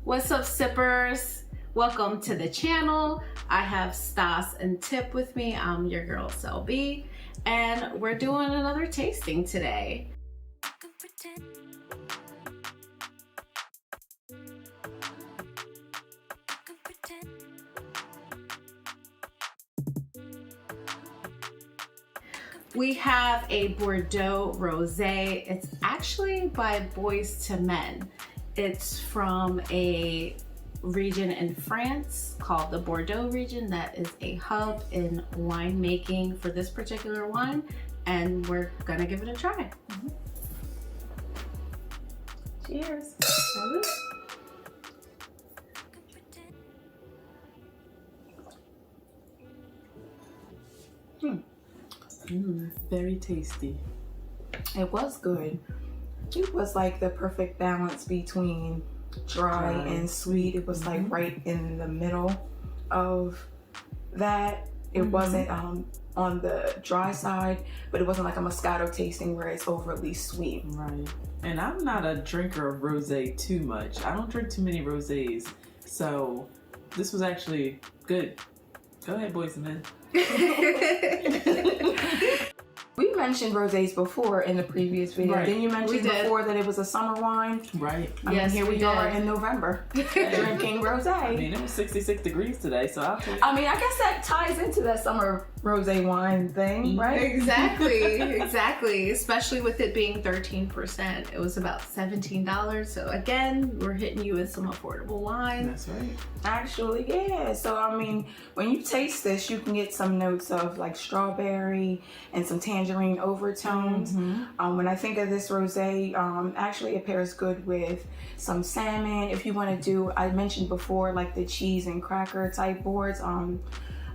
What's up, sippers? Welcome to the channel. I have Stas and Tip with me. I'm your girl SelB, and we're doing another tasting today. We have a Bordeaux Rosé. It's actually by Boyz II Men. It's from a region in France called the Bordeaux region that is a hub in winemaking for this particular wine, and we're gonna give it a try. Cheers. Very tasty. It was good. It was like the perfect balance between dry and sweet. It was like right in the middle of that. It wasn't on the dry side, but it wasn't like a Moscato tasting where it's overly sweet. Right. And I'm not a drinker of rosé too much. I don't drink too many rosés. So this was actually good. Go ahead, Boyz II Men. We mentioned rosés before in the previous video. Right. Didn't you mention before that it was a summer wine? Right. Yes, here we are in November drinking rosé. I mean, it was 66 degrees today, so I'll take it. I mean, I guess that ties into that summer rosé wine thing, right? Exactly. Especially with it being 13%. It was about $17. So again, we're hitting you with some affordable wine. That's right. Actually, yeah. So, I mean, when you taste this, you can get some notes of like strawberry and some tangerine overtones. When I think of this rosé, actually it pairs good with some salmon. If you want to do, I mentioned before, like the cheese and cracker type boards.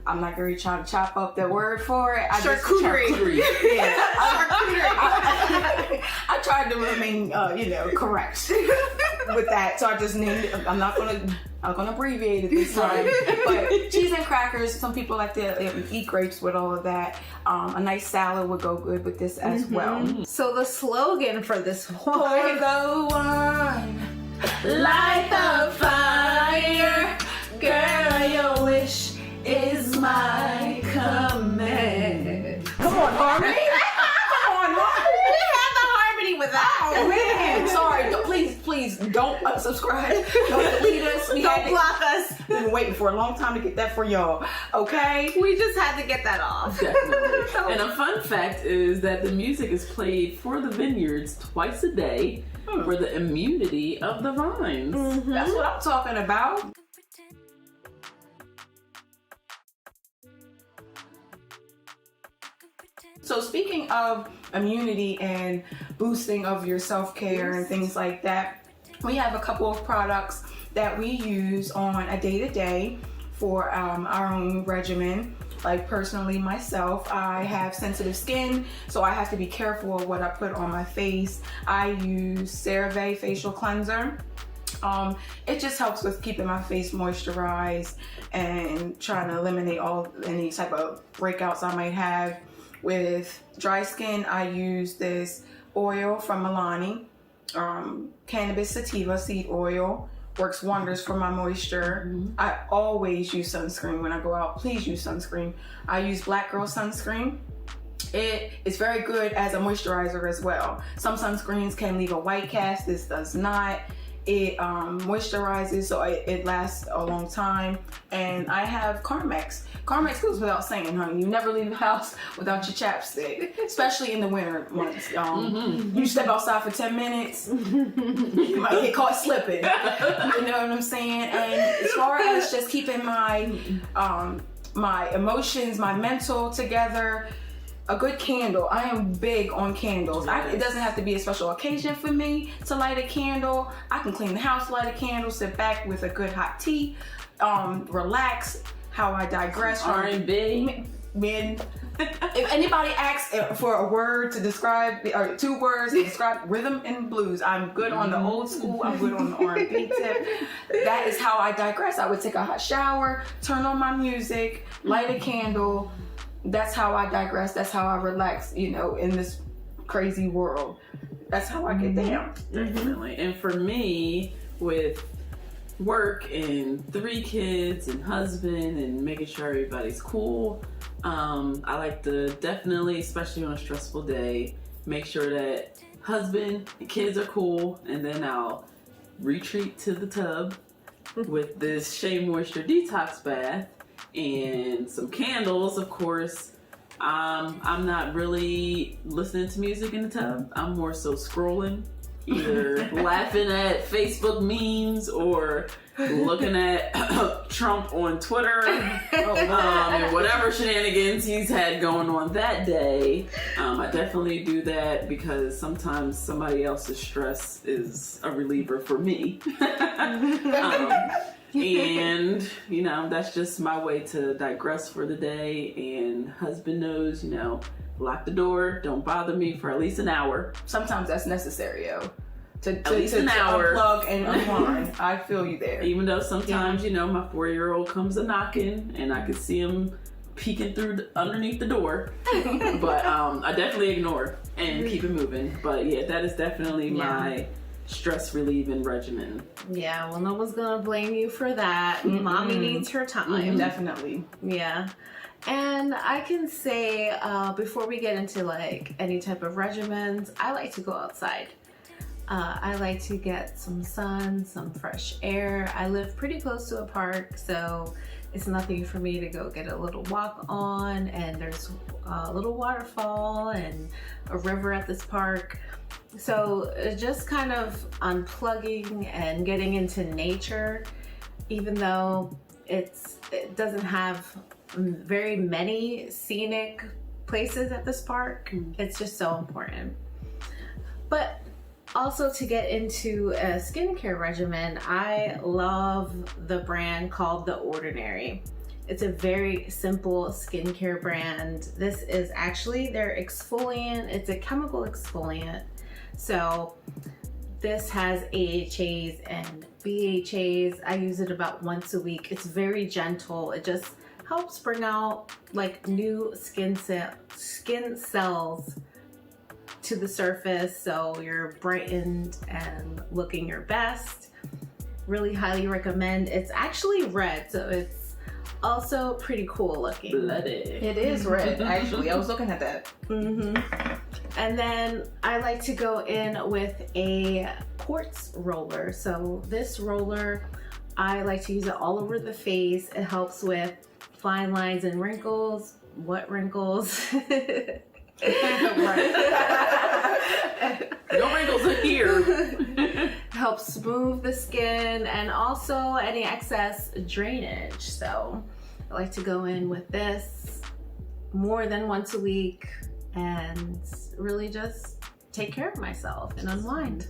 I'm not really trying to chop up the word for it. Charcuterie. Yeah. I tried to remain, correct with that. So I just named it. I'm not gonna abbreviate it this time. But cheese and crackers. Some people like to eat grapes with all of that. A nice salad would go good with this as well. So the slogan for this Pour wine, the wine, light the fire, girl, your wish is my command. Come on, Harmony. Come on, Harmony. we had the harmony with that. Oh man, sorry. Please don't unsubscribe. Don't delete us. Don't block us. We've been waiting for a long time to get that for y'all. Okay? We just had to get that off. Definitely. And a fun fact is that the music is played for the vineyards twice a day for the immunity of the vines. That's what I'm talking about. So speaking of immunity and boosting of your self-care and things like that, we have a couple of products that we use on a day-to-day for our own regimen. Like personally myself, I have sensitive skin, so I have to be careful of what I put on my face. I use SelB facial cleanser. It just helps with keeping my face moisturized and trying to eliminate any type of breakouts I might have. With dry skin, I use this oil from Milani, cannabis sativa seed oil. Works wonders for my moisture. I always use sunscreen when I go out. Please use sunscreen. I use Black Girl sunscreen. It is very good as a moisturizer as well. Some sunscreens can leave a white cast. This does not. It moisturizes, so it lasts a long time. And I have Carmex. Carmex goes without saying, honey. You never leave the house without your chapstick, especially in the winter months. You step outside for 10 minutes, you might get caught slipping. You know what I'm saying? And as far as just keeping my my emotions, my mental together, a good candle. I am big on candles. It doesn't have to be a special occasion for me to light a candle. I can clean the house, light a candle, sit back with a good hot tea, relax. How I digress. R&B. Men. If anybody asks for a word to describe, or 2 words to describe rhythm and blues, I'm good on the old school. I'm good on the R&B tip. That is how I digress. I would take a hot shower, turn on my music, light a candle. That's how I digress. That's how I relax, in this crazy world. That's how I get down. Definitely. And for me, with work and 3 kids and husband and making sure everybody's cool, I like to definitely, especially on a stressful day, make sure that husband and kids are cool, and then I'll retreat to the tub with this Shea Moisture Detox bath and some candles, of course. I'm not really listening to music in the tub. I'm more so scrolling, either laughing at Facebook memes or looking at Trump on Twitter and whatever shenanigans he's had going on that day. I definitely do that because sometimes somebody else's stress is a reliever for me. And, you know, that's just my way to digress for the day. And husband knows, you know, lock the door, don't bother me for at least an hour. Sometimes that's necessary, yo. At least an hour. Unplug and unwind. I feel you there. Even though sometimes, you know, my 4-year-old comes a knocking and I can see him peeking through underneath the door. But I definitely ignore and keep it moving. But yeah, that is definitely my stress relieving regimen. Yeah, well, no one's gonna blame you for that. Mommy needs her time. Definitely. Yeah. And I can say, before we get into like any type of regimens, I like to go outside. I like to get some sun, some fresh air. I live pretty close to a park, so it's nothing for me to go get a little walk on, and there's a little waterfall and a river at this park. So just kind of unplugging and getting into nature, even though it doesn't have very many scenic places at this park, it's just so important. But also, to get into a skincare regimen, I love the brand called The Ordinary. It's a very simple skincare brand. This is actually their exfoliant. It's a chemical exfoliant. So this has AHAs and BHAs. I use it about once a week. It's very gentle. It just helps bring out like new skin cells to the surface, so you're brightened and looking your best. Really highly recommend. It's actually red, so it's also pretty cool looking. Blooded. It is red, actually. I was looking at that. And then I like to go in with a quartz roller. So this roller, I like to use it all over the face. It helps with fine lines and wrinkles. What wrinkles? No wrinkles are here. Helps smooth the skin and also any excess drainage. So I like to go in with this more than once a week and really just take care of myself and unwind.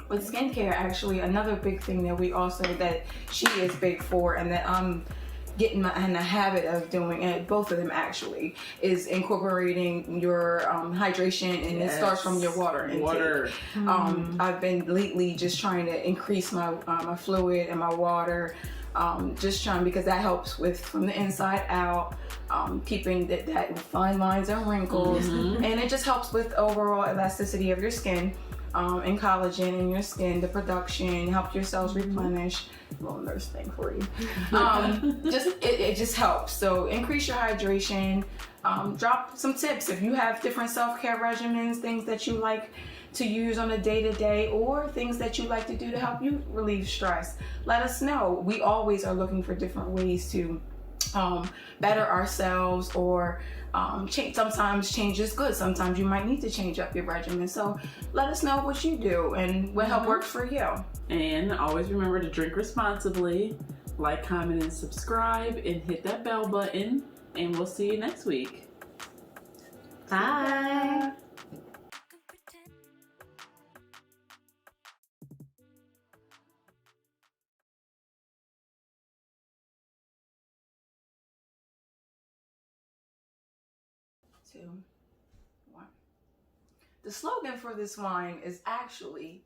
With skincare, actually, another big thing that she is big for, and that I'm getting in the habit of doing, and both of them actually, is incorporating your hydration, and it starts from your water intake. I've been lately just trying to increase my my fluid and my water, just trying, because that helps with from the inside out, keeping that fine lines and wrinkles, and it just helps with overall elasticity of your skin. And collagen in your skin, the production, help your cells replenish. Little nurse thing for you. It just helps. So increase your hydration. Drop some tips if you have different self-care regimens, things that you like to use on a day-to-day, or things that you like to do to help you relieve stress. Let us know. We always are looking for different ways to better ourselves, or sometimes change is good. Sometimes you might need to change up your regimen. So let us know what you do and what help works for you. And always remember to drink responsibly, like, comment, and subscribe, and hit that bell button. And we'll see you next week. Bye. Two, one. The slogan for this wine is actually,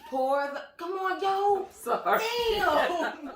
pour the, come on, yo. Sorry. Damn.